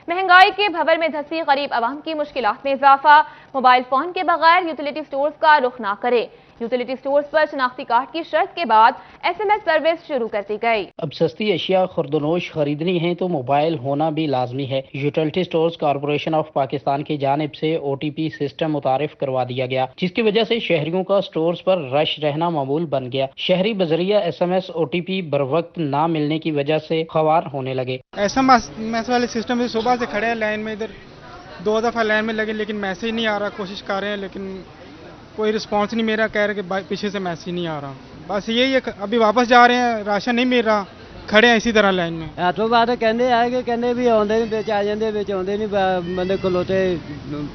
महंगाई के भंवर में धंसी गरीब आवाम की मुश्किलात में इजाफा। मोबाइल फोन के बगैर यूटिलिटी स्टोर्स का रुख ना करें। यूटिलिटी स्टोर्स पर शनाख्ती कार्ड की शर्त के बाद SMS सर्विस शुरू कर दी गई। अब सस्ती अशिया खुर्दनोश खरीदनी है तो मोबाइल होना भी लाजमी है। Utility stores corporation of Pakistan की जानिब से OTP सिस्टम मुतारिफ करवा दिया गया, जिसकी वजह से शहरियों का स्टोर्स पर रश रहना मामूल बन गया। शहरी बजरिया SMS OTP बर वक्त ना मिलने की वजह से खवार होने लगे। SMS वाले सिस्टम में सुबह से खड़े हैं लाइन में, इधर 2 दफ़ा लाइन में लगे लेकिन मैसेज नहीं आ रहा। कोशिश कर रहे हैं लेकिन कोई रिस्पांस नहीं मेरा, कह रहे कि पीछे से मैसेज नहीं आ रहा। बस यही है, अभी वापस जा रहे हैं, राशन नहीं मिल रहा, खड़े हैं इसी तरह लाइन में। तो बात कहते हैं कि कहते भी आते नहीं, बिच आ जाते, बिच आते नहीं, बंदे खलोते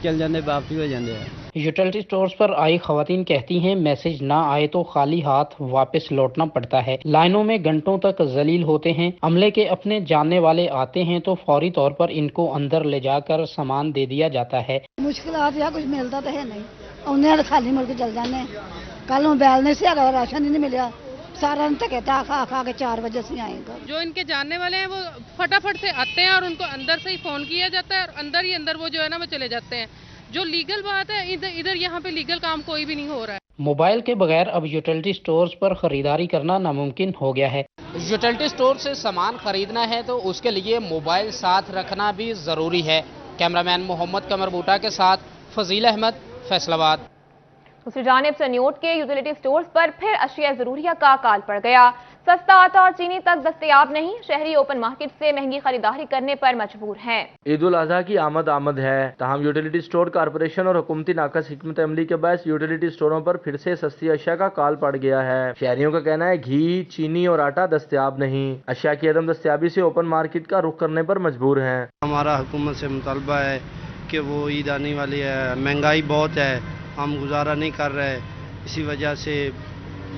चल जाते, वापसी हो जाते हैं। यूटिलिटी स्टोर्स पर आई खवातीन कहती हैं मैसेज ना आए तो खाली हाथ वापस लौटना पड़ता है। लाइनों में घंटों तक जलील होते हैं। अमले के अपने जानने वाले आते हैं तो फौरी तौर पर इनको अंदर ले जाकर सामान दे दिया जाता है। मुश्किलात या कुछ मिलता तो है नहीं, उन्हें खाली मुड़ के चल जाने। कल मोबाइल नहीं से राशन नहीं मिला, सारा धक्के खा खा के 4 बजे से आएगा। जो इनके जानने वाले हैं वो फटाफट से आते हैं और उनको अंदर से ही फोन किया जाता है और अंदर ही अंदर वो जो है ना वो चले जाते हैं। जो लीगल बात है, इधर यहाँ पे लीगल काम कोई भी नहीं हो रहा है। मोबाइल के बगैर अब यूटिलिटी स्टोर्स पर खरीदारी करना नामुमकिन हो गया है। यूटिलिटी स्टोर से सामान खरीदना है तो उसके लिए मोबाइल साथ रखना भी जरूरी है। कैमरामैन मोहम्मद कमर बूटा के साथ फजील अहमद, फैसलाबाद। दूसरी जानिब सन्योट के यूटिलिटी स्टोर्स पर फिर अशिया जरूरिया का काल पड़ गया। सस्ता आटा और चीनी तक दस्तयाब नहीं। शहरी ओपन मार्केट से महंगी खरीदारी करने पर मजबूर हैं। ईद उल अजहा की आमद है, ताहम यूटिलिटी स्टोर कॉरपोरेशन और हुकूमती नाकस हिकमत अमली के बायस यूटिलिटी स्टोरों पर फिर से सस्ती अशिया का काल पड़ गया है। शहरियों का कहना है घी, चीनी और आटा दस्तयाब नहीं। अशिया की अदम दस्तयाबी से ओपन मार्केट का रुख करने पर मजबूर हैं। हमारा हुकूमत से मुतालबा है कि वो ईद आने वाली है, महंगाई बहुत है, हम गुजारा नहीं कर रहे, इसी वजह से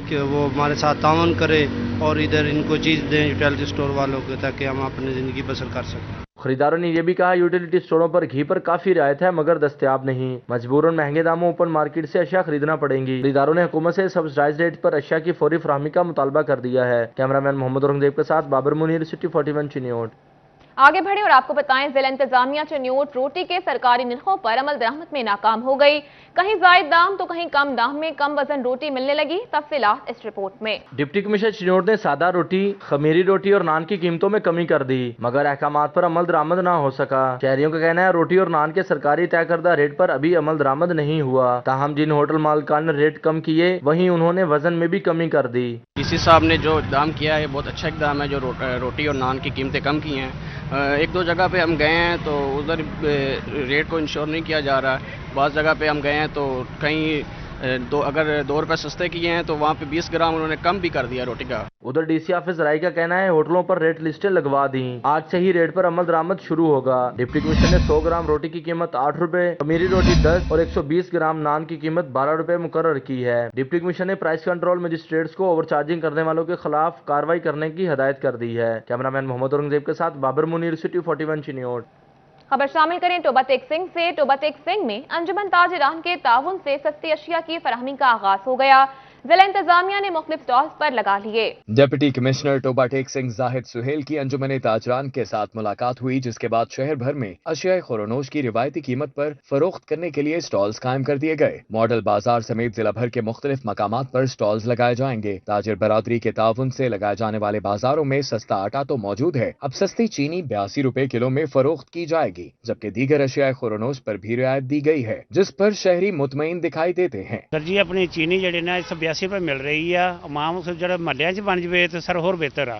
कि वो हमारे साथ तावन करे और इधर इनको चीज़ दें यूटिलिटी स्टोर वालों को, ताकि हम अपनी ज़िंदगी बसर कर सकें। खरीदारों ने यह भी कहा यूटिलिटी स्टोरों पर घी पर काफी रियायत है मगर दस्तयाब नहीं। मजबूरन महंगे दामों ओपन मार्केट से अशिया खरीदना पड़ेंगी। खरीदारों ने हुकूमत से सब्सिडाइज रेट पर अशिया की फौरी फराहमी का मुतालबा कर दिया है। कैमरामैन मोहम्मद औरंगजेब के साथ बाबर मुनीर, सिटी 41 चिन्योट। आगे बढ़े और आपको बताएं, जिला इंतजामिया चिन्योट रोटी के सरकारी निर्खों पर अमल दरामद में नाकाम हो गई। कहीं जायद दाम तो कहीं कम दाम में कम वजन रोटी मिलने लगी। तफसीलात इस रिपोर्ट में। डिप्टी कमिश्नर चिन्योट ने सादा रोटी, खमीरी रोटी और नान की कीमतों में कमी कर दी मगर अहकामात पर अमल दरामद न हो सका। शहरियों का कहना है रोटी और नान के सरकारी तय करदा रेट पर अभी अमल दरामद नहीं हुआ। ताहम जिन होटल मालिकान ने रेट कम किए वहीं उन्होंने वजन में भी कमी कर दी। डीसी साहब ने जो इकदाम किया है बहुत अच्छा इकदाम है, जो रोटी और नान की कीमतें कम की हैं। 1-2 जगह पे हम गए हैं तो उधर रेट को इंश्योर नहीं किया जा रहा। बाज़ जगह पे हम गए हैं तो कहीं अगर 2 रुपये सस्ते किए हैं तो वहाँ पे 20 ग्राम उन्होंने कम भी कर दिया रोटी का। उधर डीसी ऑफिस राय का कहना है होटलों पर रेट लिस्टें लगवा दी, आज से ही रेट पर अमल दरामद शुरू होगा। डिप्टी कमिश्नर ने 100 ग्राम रोटी की कीमत 8 रुपए, खमीरी रोटी 10 और 120 ग्राम नान की कीमत 12 रुपए मुकर्रर की है। डिप्टी कमिश्नर ने प्राइस कंट्रोल मजिस्ट्रेट्स को ओवरचार्जिंग करने वालों के खिलाफ कार्रवाई करने की हदायत कर दी है। कैमरामैन मोहम्मद औरंगजेब के साथ बाबर मुनीर, सिटी 41 चिन्योट। खबर शामिल करें टोबा टेक सिंह से। टोबा टेक सिंह में अंजुमन ताजिरान के ताउन से सस्ती अशिया की फराहमी का आगाज हो गया। जिला इंतजामिया ने मुख्तलिफ स्टॉल्स पर लगा लिए। डिप्टी कमिश्नर टोबा टेक सिंह जाहिद सुहेल की अंजुमन ताजरान के साथ मुलाकात हुई, जिसके बाद शहर भर में अशिया खुरनोश की रिवायती कीमत पर फरोख्त करने के लिए स्टॉल्स कायम कर दिए गए। मॉडल बाजार समेत जिला भर के मुख्तलिफ मकामात पर स्टॉल्स लगाए जाएंगे। ताजिर बरादरी के ताउन से लगाए जाने वाले बाजारों में सस्ता आटा तो मौजूद है, अब सस्ती चीनी 82 रुपए किलो में फरोख्त की जाएगी, जबकि दीगर अशिया खुरनोश पर भी रियायत दी गई है, जिस पर शहरी मुतमईन दिखाई देते हैं। सर जी अपनी चीनी जड़ी ना 182 रुपए मिल रही है, आम जो महल्ले च बन जाए तो सर होर बेहतर आ।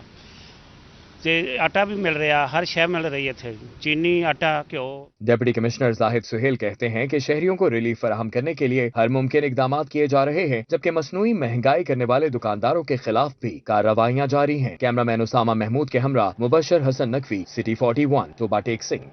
आटा भी मिल रहा, हर शय मिल रही है थे, चीनी, आटा, घ्यो। डिप्टी कमिश्नर जाहिद सुहेल कहते हैं कि शहरियों को रिलीफ फराहम करने के लिए हर मुमकिन इकदाम किए जा रहे हैं, जबकि मसनूई महंगाई करने वाले दुकानदारों के खिलाफ भी कार्रवाइयां जारी हैं। कैमरामैन उसामा महमूद के हमरा मुबशर हसन नकवी, सिटी 41, टोबा टेक सिंह।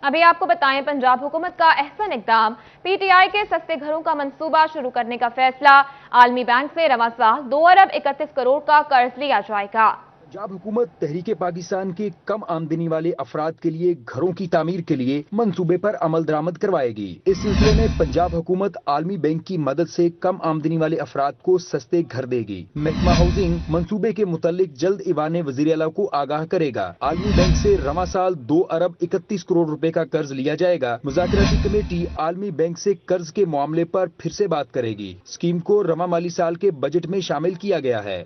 अभी आपको बताएं, पंजाब हुकूमत का अहसन इकदाम। PTI के सस्ते घरों का मंसूबा शुरू करने का फैसला। आलमी बैंक से रवा साल 2 अरब 31 करोड़ का कर्ज लिया जाएगा। पंजाब हुकूमत तहरीक पाकिस्तान के कम आमदनी वाले अफराद के लिए घरों की तामीर के लिए मंसूबे पर अमल दरामद करवाएगी। इस सिलसिले में पंजाब हुकूमत आलमी बैंक की मदद से कम आमदनी वाले अफराद को सस्ते घर देगी। महकमा हाउसिंग मंसूबे के मुतालिक जल्द ईवान वज़ीर आला को आगाह करेगा। आलमी बैंक से रवा साल 2 अरब 31 करोड़ रुपए का कर्ज लिया जाएगा। मुज़ाकराती कमेटी आलमी बैंक से कर्ज के मामले पर फिर से बात करेगी। स्कीम को रवा माली साल के बजट में शामिल किया गया है।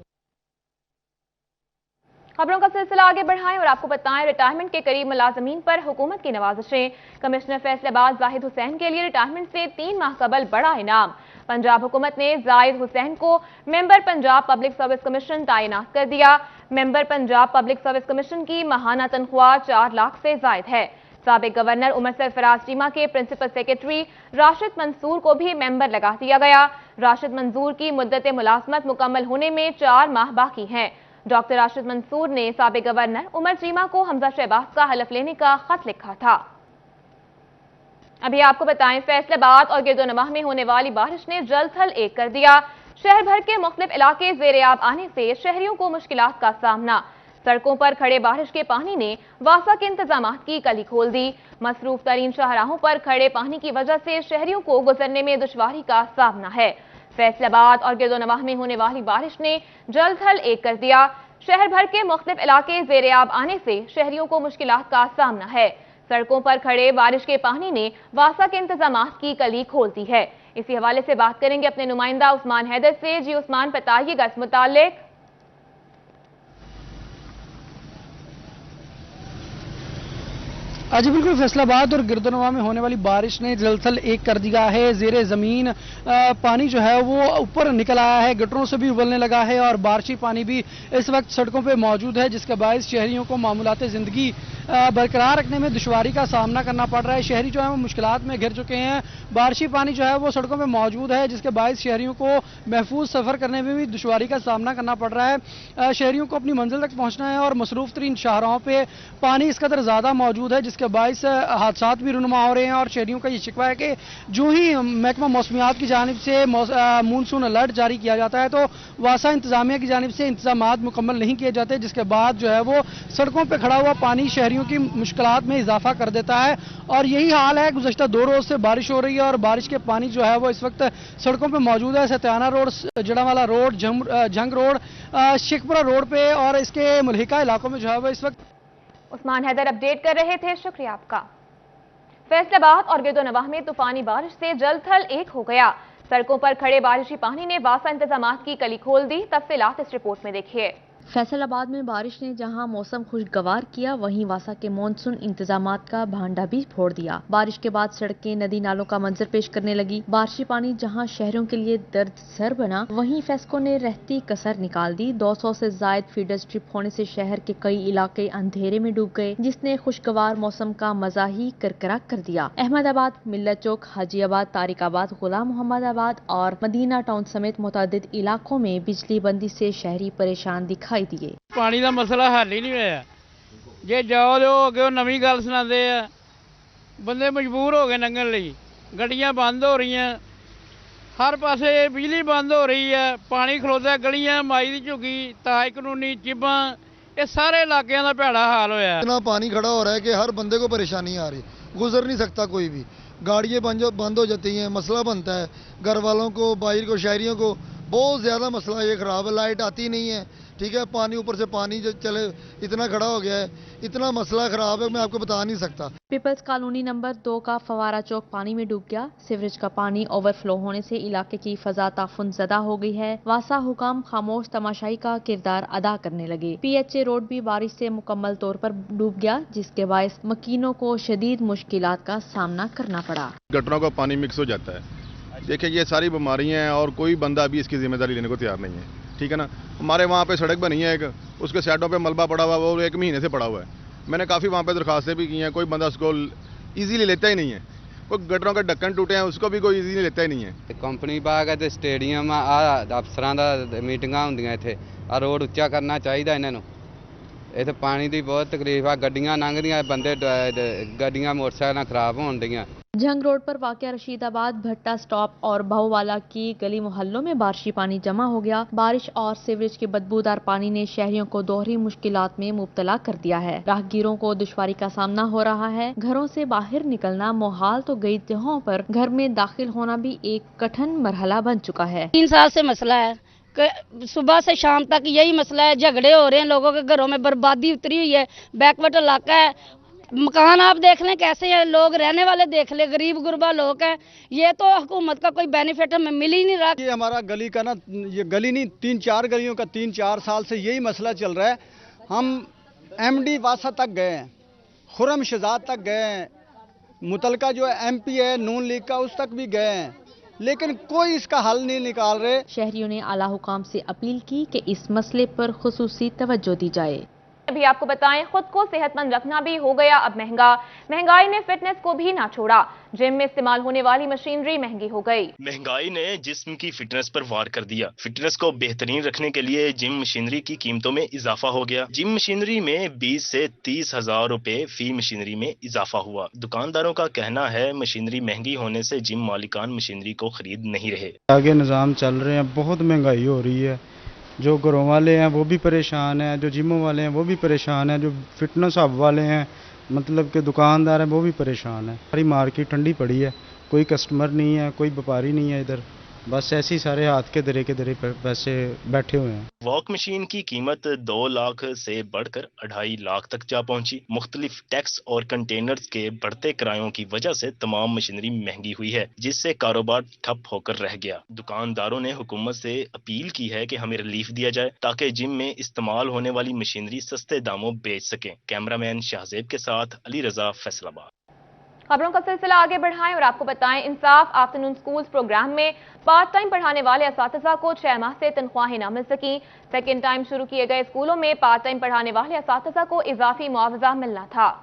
खबरों का सिलसिला आगे बढ़ाएं और आपको बताएं, रिटायरमेंट के करीब मुलाजमीन पर हुकूमत की नवाजिशें। कमिश्नर फैसलाबाद जाहिद हुसैन के लिए रिटायरमेंट से 3 माह कबल बड़ा इनाम। पंजाब हुकूमत ने जाहिद हुसैन को member Punjab public service commission तैनात कर दिया। Member Punjab public service commission की माहाना तनख्वाह 4 लाख से जायद है। साबिक गवर्नर उमर सरफराज टीमा के प्रिंसिपल सेक्रेटरी राशिद मंसूर को भी मेंबर लगा दिया गया। राशिद मंसूर की मुद्दत मुलाजमत मुकम्मल होने में 4 माह बाकी हैं। डॉक्टर राशिद मंसूर ने साबिक गवर्नर उमर चीमा को हमजा शहबाज का हलफ लेने का खत लिखा था। अभी आपको बताएं, फैसलाबाद और गिरदोनवाह में होने वाली बारिश ने जल थल एक कर दिया। शहर भर के मुख्तलिफ इलाके ज़ेर-ए-आब आने से शहरियों को मुश्किलात का सामना। सड़कों पर खड़े बारिश के पानी ने वासा के इंतजामात की कली खोल दी। मसरूफ तरीन शाहराहों पर खड़े पानी की वजह से शहरियों को गुजरने में दुश्वारी का सामना है। फैसलाबाद और गिरदोनवाह में होने वाली बारिश ने जल थल एक कर दिया। शहर भर के मुख्तलिफ इलाके ज़ेर-ए-आब आने से शहरियों को मुश्किलात का सामना है। सड़कों पर खड़े बारिश के पानी ने वासा के इंतजामात की कली खोल दी है। इसी हवाले से बात करेंगे अपने नुमाइंदा उस्मान हैदर से। जी उस्मान, बताइएगा इस मुतालिक। जी बिल्कुल, फैसलाबाद और गिरदोनवाह में होने वाली बारिश ने जलथल एक कर दिया है। ज़ेरे ज़मीन पानी जो है वो ऊपर निकल आया है, गटरों से भी उबलने लगा है और बारिशी पानी भी इस वक्त सड़कों पे मौजूद है, जिसके बायस शहरियों को मामूलाते ज़िंदगी बरकरार रखने में दुश्वारी का सामना करना पड़ रहा है। शहरी जो है वो मुश्किलात में घिर चुके हैं। बारिशी पानी जो है वो सड़कों पे मौजूद है, जिसके बायस शहरियों को महफूज सफ़र करने में भी दुश्वारी का सामना करना पड़ रहा है। शहरियों को अपनी मंजिल तक पहुँचना है और मसरूफ़ तरीन शाहराहों पर पानी इस कदर ज़्यादा मौजूद है, जिसके बायस हादसात भी रुनुमा हो रहे हैं। और शहरियों का ये शिकवा है कि जो ही महकमा मौसमियात की जानिब से मानसून अलर्ट जारी किया जाता है तो वासा इंतजामिया की जानिब से इंतजामात मुकम्मल नहीं किए जाते, जिसके बाद जो है वो सड़कों पर खड़ा हुआ पानी शहरियों की मुश्किलात में इजाफा कर देता है। और यही हाल है, गुज़श्ता 2 रोज से बारिश हो रही है और बारिश के पानी जो है वो इस वक्त सड़कों पर मौजूद है। सत्याना रोड, जड़ावाला रोड, जंग रोड, शेखपुरा रोड पे और इसके मुल्हिका इलाकों में जो है वो इस वक्त। उस्मान हैदर अपडेट कर रहे थे, शुक्रिया आपका। फैसलाबाद और गिरदोनवाह में तूफानी बारिश से जल थल एक हो गया। सड़कों पर खड़े बारिशी पानी ने वासा इंतजामात की कली खोल दी। तफसीलात इस रिपोर्ट में देखिए। फैसलाबाद में बारिश ने जहां मौसम खुशगवार किया, वहीं वासा के मानसून इंतजामात का भांडा भी फोड़ दिया। बारिश के बाद सड़कें नदी नालों का मंजर पेश करने लगी। बारिशी पानी जहां शहरों के लिए दर्द सर बना, वहीं फेस्को ने रहती कसर निकाल दी। 200 से जायद फीडर स्ट्रिप होने से शहर के कई इलाके अंधेरे में डूब गए, जिसने खुशगवार मौसम का मजा ही करकरा कर दिया। अहमदाबाद, मिल्लत चौक, हाजीआबाद, तारिकाबाद, गुलाम मोहम्मदाबाद और मदीना टाउन समेत मुतअद्दिद इलाकों में बिजली बंदी से शहरी परेशान दिखाई दिए। पानी का मसला हल ही नहीं होया। जे जाओ तो अगे नवी गल सुनाते हैं, बंदे मजबूर हो गए लंघन लई। गड्डियां बंद हो रही हैं, हर पासे बिजली बंद हो रही है, पानी खलोता, गलियां माई दी झुकी, ताज कानूनी, चिब्बां, ये सारे इलाकों का भैड़ा हाल होया। इतना पानी खड़ा हो रहा है कि हर बंदे को परेशानी आ रही, गुजर नहीं सकता कोई भी। गाड़ियाँ बंद हो जाती हैं, मसला बनता है घर वालों को, बाहर को, शहरियों को बहुत ज़्यादा मसला ये ख़राब है। लाइट आती नहीं है, ठीक है, पानी ऊपर से पानी जो चले इतना खड़ा हो गया है, इतना मसला ख़राब है मैं आपको बता नहीं सकता। पीपल्स कॉलोनी नंबर 2 का फवारा चौक पानी में डूब गया। सीवरेज का पानी ओवरफ्लो होने से इलाके की फजा ताफुन ज़दा हो गई है। वासा हुकाम खामोश तमाशाई का किरदार अदा करने लगे। PHA रोड भी बारिश से मुकम्मल तौर पर डूब गया, जिसके बायस मकीनों को शदीद मुश्किलात का सामना करना पड़ा। गटरों का पानी मिक्स हो जाता है। देखिए ये सारी बीमारियां हैं और कोई बंदा अभी इसकी जिम्मेदारी लेने को तैयार नहीं है, ठीक है ना। हमारे वहाँ पे सड़क बनी है एक, उसके साइडों पे मलबा पड़ा हुआ है, वो 1 महीने से पड़ा हुआ है। मैंने काफ़ी वहाँ पे दरखास्तें भी की हैं, कोई बंदा उसको ईजीली लेता ही नहीं है। कोई गटरों के ढक्कन टूटे हैं, उसको भी कोई ईजीली लेता ही नहीं है। कंपनी बाग है तो स्टेडियम अफसरां दा मीटिंगां हुंदियां इत्थे, आ रोड उच्चा करना चाहिए इन्हां नूं। इत्थे पानी की बहुत तकलीफ आ, गड्डियां लंघदियां, बंदे गड्डियां मोटरसाइकिल खराब होण दियां। जंग रोड पर वाक़या रशीदाबाद भट्टा स्टॉप और बहुवाला की गली मोहल्लों में बारिशी पानी जमा हो गया। बारिश और सीवरेज के बदबूदार पानी ने शहरियों को दोहरी मुश्किलात में मुब्तला कर दिया है। राहगीरों को दुश्वारी का सामना हो रहा है। घरों से बाहर निकलना मुहाल तो कई जगहों पर घर में दाखिल होना भी एक कठिन मरहला बन चुका है। 3 साल से मसला है कि सुबह से शाम तक यही मसला है, झगड़े हो रहे हैं, लोगों के घरों में बर्बादी उतरी हुई है। बैकवर्ड इलाका है, मकान आप देख लें कैसे हैं, लोग रहने वाले देख लें, गरीब गुरबा लोग हैं। ये तो हुकूमत का कोई बेनिफिट हमें मिल ही नहीं रहा। ये हमारा गली का ना, ये गली नहीं 3-4 गलियों का 3-4 साल से यही मसला चल रहा है। हम MD वासा तक गए हैं, खुरम शहजाद तक गए हैं, मुतलका जो MP है नून लीग का उस तक भी गए हैं, लेकिन कोई इसका हल नहीं निकाल रहे। शहरियों ने आला हुकाम से अपील की कि इस मसले पर खुसूसी तवज्जो दी जाए। अभी आपको बताएं, खुद को सेहतमंद रखना भी हो गया अब महंगा। महंगाई ने फिटनेस को भी ना छोड़ा। जिम में इस्तेमाल होने वाली मशीनरी महंगी हो गई। महंगाई ने जिस्म की फिटनेस पर वार कर दिया। फिटनेस को बेहतरीन रखने के लिए जिम मशीनरी की कीमतों में इजाफा हो गया। जिम मशीनरी में 20 से 30 हजार रुपए फी मशीनरी में इजाफा हुआ। दुकानदारों का कहना है मशीनरी महंगी होने से जिम मालिकान मशीनरी को खरीद नहीं रहे। आगे निज़ाम चल रहे हैं, बहुत महंगाई हो रही है। जो घरों वाले हैं वो भी परेशान हैं, जो जिमों वाले हैं वो भी परेशान हैं, जो फिटनेस हब वाले हैं मतलब के दुकानदार हैं वो भी परेशान हैं। सारी मार्केट ठंडी पड़ी है, कोई कस्टमर नहीं है, कोई व्यापारी नहीं है इधर, बस ऐसे ही सारे हाथ के दरे पैसे बैठे हुए हैं। वॉक मशीन की कीमत 2 लाख से बढ़कर 2.5 लाख तक जा पहुंची। मुख्तलिफ टैक्स और कंटेनर्स के बढ़ते किरायों की वजह से तमाम मशीनरी महंगी हुई है, जिससे कारोबार ठप होकर रह गया। दुकानदारों ने हुकूमत से अपील की है कि हमें रिलीफ दिया जाए ताकि जिम में इस्तेमाल होने वाली मशीनरी सस्ते दामों बेच सकें। कैमरामैन शाहजेब के साथ अली रजा, फैसलाबाद। खबरों का सिलसिला आगे बढ़ाएं और आपको बताएं, इंसाफ आफ्टरनून स्कूल्स प्रोग्राम में पार्ट टाइम पढ़ाने वाले असातिज़ा को 6 माह से तनख्वाहें न मिल सकी। सेकेंड टाइम शुरू किए गए स्कूलों में पार्ट टाइम पढ़ाने वाले असातिज़ा को इजाफी मुआवजा मिलना था।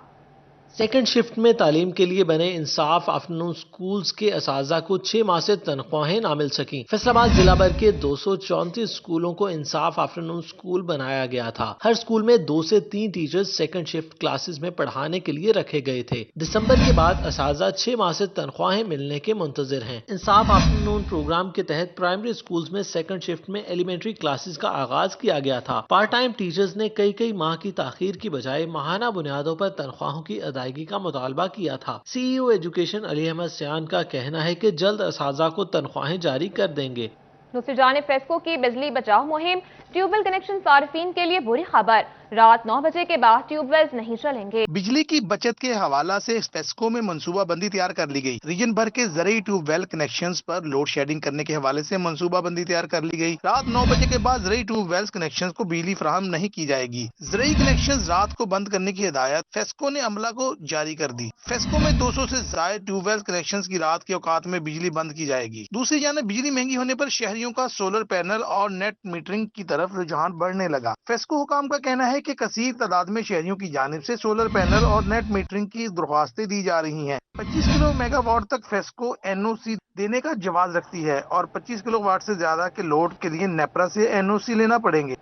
सेकेंड शिफ्ट में तालीम के लिए बने इंसाफ आफ्टरनून स्कूल्स के असातिज़ा को 6 माह से तनख्वाहें ना मिल सकी। फैसलाबाद जिला भर के 234 स्कूलों को इंसाफ आफ्टरनून स्कूल बनाया गया था। हर स्कूल में 2 से 3 टीचर्स सेकेंड शिफ्ट क्लासेस में पढ़ाने के लिए रखे गए थे। दिसंबर के बाद असातिज़ा 6 माह से तनख्वाहें मिलने के मुंतजिर हैं। इंसाफ आफ्टरनून प्रोग्राम के तहत प्राइमरी स्कूल्स में सेकेंड शिफ्ट में एलिमेंट्री क्लासेस का आगाज किया गया था। पार्ट टाइम टीचर्स ने कई माह की ताखीर की बजाय माहाना बुनियादों पर तनख्वाहों की अदायगी का मुतालबा किया था। CEO एजुकेशन अली अहमद सियान का कहना है कि जल्द असातिज़ा को तनख्वाहें जारी कर देंगे। दूसरी जानिब फेस्को की बिजली बचाओ मुहिम, ट्यूबवेल कनेक्शन सार्फिन के लिए बुरी खबर। रात 9 बजे के बाद ट्यूबवेल्स नहीं चलेंगे। बिजली की बचत के हवाला से फेस्को में मंसूबा बंदी तैयार कर ली गई। रीजन भर के ज़रूरी ट्यूबवेल कनेक्शंस पर लोड शेडिंग करने के हवाले से मंसूबा बंदी तैयार कर ली गई। रात 9 बजे के बाद ज़रूरी ट्यूबवेल कनेक्शंस को बिजली फराहम नहीं की जाएगी। ज़रूरी कनेक्शंस रात को बंद करने की हिदायत फेस्को ने अमला को जारी कर दी। फेस्को में 200 से ज्यादा ट्यूबवेल कनेक्शंस की रात के औकात में बिजली बंद की जाएगी। दूसरी जानिब बिजली महंगी होने पर शहरियों का सोलर पैनल और नेट मीटरिंग की तरफ रुझान बढ़ने लगा। फेस्को हुकाम का कहना है कि कसीर तादाद में शहरियों की जानिब से सोलर पैनल और नेट मीटरिंग की दरख्वास्तें दी जा रही हैं। 25 किलो मेगावाट तक फेस्को NOC देने का जवाब रखती है और 25 किलोवाट से ज्यादा के लोड के लिए नेपरा से NOC लेना पड़ेंगे।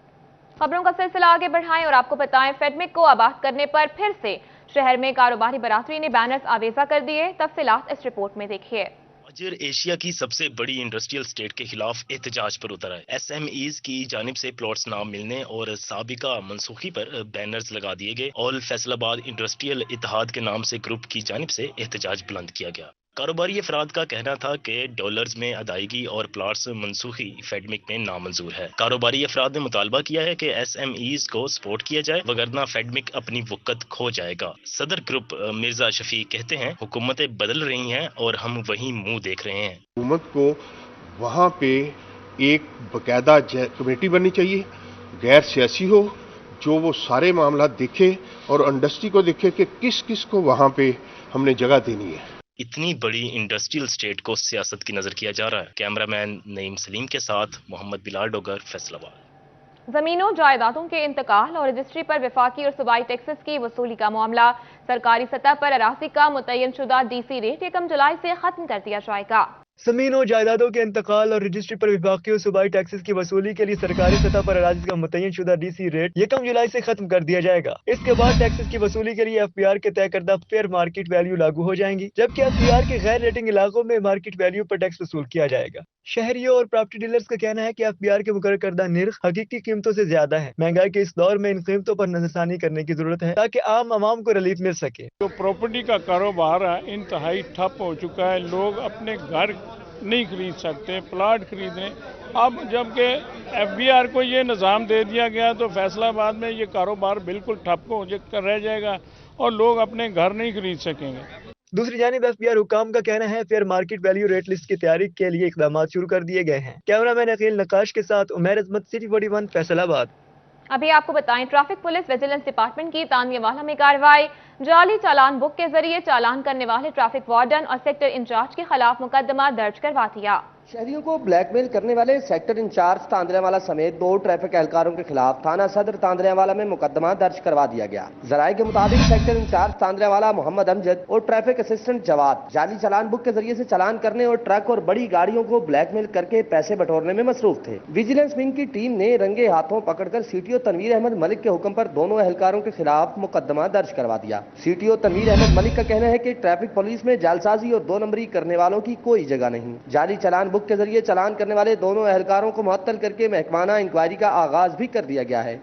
खबरों का सिलसिला आगे बढ़ाएं और आपको बताएं, फेडमिक को आबाद करने पर फिर से शहर में कारोबारी बरादरी ने बैनर्स आवेजा कर दिए। तफसीलात इस रिपोर्ट में देखिए। अजर एशिया की सबसे बड़ी इंडस्ट्रियल स्टेट के खिलाफ एहतजाज पर उतरा है। SMEs की जानिब से प्लॉट्स ना मिलने और साबिका मनसूखी पर बैनर्स लगा दिए गए। ऑल फैसलाबाद इंडस्ट्रियल इत्तेहाद के नाम से ग्रुप की जानिब से एहतजाज बुलंद किया गया। कारोबारी अफराद का कहना था कि डॉलर्स में अदायगी और प्लाट्स मनसूखी फेडमिक में नामंजूर है। कारोबारी अफराद ने मुतालबा किया है कि SMEs को सपोर्ट किया जाए, वगरना फेडमिक अपनी वक़्त खो जाएगा। सदर ग्रुप मिर्जा शफीक कहते हैं, हुकूमतें बदल रही हैं और हम वही मुंह देख रहे हैं। हुकूमत को वहाँ पे एक बाकायदा कमेटी बननी चाहिए, गैर सियासी हो, जो वो सारे मामला देखे और इंडस्ट्री को देखे कि किस किस को वहाँ पे हमने जगह देनी है। इतनी बड़ी इंडस्ट्रियल स्टेट को सियासत की नजर किया जा रहा है। कैमरामैन नईम सलीम के साथ मोहम्मद बिलाल डोगर, फैसलाबाद। जमीनों जायदादों के इंतकाल और रजिस्ट्री पर वफाकी और सूबाई टैक्सेस की वसूली का मामला, सरकारी सतह पर अराजी का मुतय्यन शुदा DC रेट 1 जुलाई से खत्म कर दिया जाएगा। जमीन और जायदादों के इंतकाल और रजिस्ट्री पर विभागी और सूबाई टैक्सेस की वसूली के लिए सरकारी सतह पर अराज़ी का मुतय्यन शुदा DC रेट 1 जुलाई से खत्म कर दिया जाएगा। इसके बाद टैक्सेस की वसूली के लिए FBR के तय करदा फेयर मार्केट वैल्यू लागू हो जाएंगी, जबकि FBR के गैर रेटिंग इलाकों में मार्केट वैल्यू पर टैक्स वसूल किया जाएगा। शहरियों और प्रॉपर्टी डीलर्स का कहना है कि FBR के मुकर्रर करदा निर्ख हकीकी कीमतों से ज्यादा है। महंगाई के इस दौर में इन कीमतों पर नजरसानी करने की जरूरत है ताकि आम आवाम को रिलीफ मिल सके। जो प्रॉपर्टी का कारोबार है इंतहाई ठप हो चुका है, लोग अपने घर नहीं खरीद सकते, प्लाट खरीदने। अब जबकि FBR को ये निज़ाम दे दिया गया तो फैसलाबाद में ये कारोबार बिल्कुल ठप हो रह जाएगा और लोग अपने घर नहीं खरीद सकेंगे। दूसरी जानिब FBR हुकाम का कहना है fair market value rate list की तैयारी के लिए इकदाम शुरू कर दिए गए हैं। कैमरामैन अकील नकाश के साथ उमैर अजमत, सिटी 41 फैसलाबाद। अभी आपको बताएं, ट्रैफिक पुलिस विजिलेंस डिपार्टमेंट की तानियावाला में कार्रवाई। जाली चालान बुक के जरिए चालान करने वाले ट्रैफिक वार्डन और सेक्टर इंचार्ज के खिलाफ मुकदमा दर्ज करवा दिया। शहरियों को ब्लैकमेल करने वाले सेक्टर इंचार्ज तांदरेवाला समेत 2 ट्रैफिक एहलकारों के खिलाफ थाना सदर तांदरेवाला में मुकदमा दर्ज करवा दिया गया। जराये के मुताबिक सेक्टर इंचार्ज तांदरेवाला मोहम्मद अमजद और ट्रैफिक असिस्टेंट जवाद जाली चालान बुक के जरिए से चालान करने और ट्रक और बड़ी गाड़ियों को ब्लैकमेल करके पैसे बटोरने में मसरूफ थे। विजिलेंस विंग की टीम ने रंगे हाथों पकड़कर CTO तनवीर अहमद मलिक के हुक्म पर दोनों एहलकारों के खिलाफ मुकदमा दर्ज करवा दिया। CTO तनवीर अहमद मलिक का कहना है कि ट्रैफिक पुलिस में जालसाजी और 2 नंबरी करने वालों की कोई जगह नहीं। जाली चालान बुक के जरिए चालान करने वाले दोनों एहलकारों को मुअत्तल करके महकमाना इंक्वायरी का आगाज भी कर दिया गया है।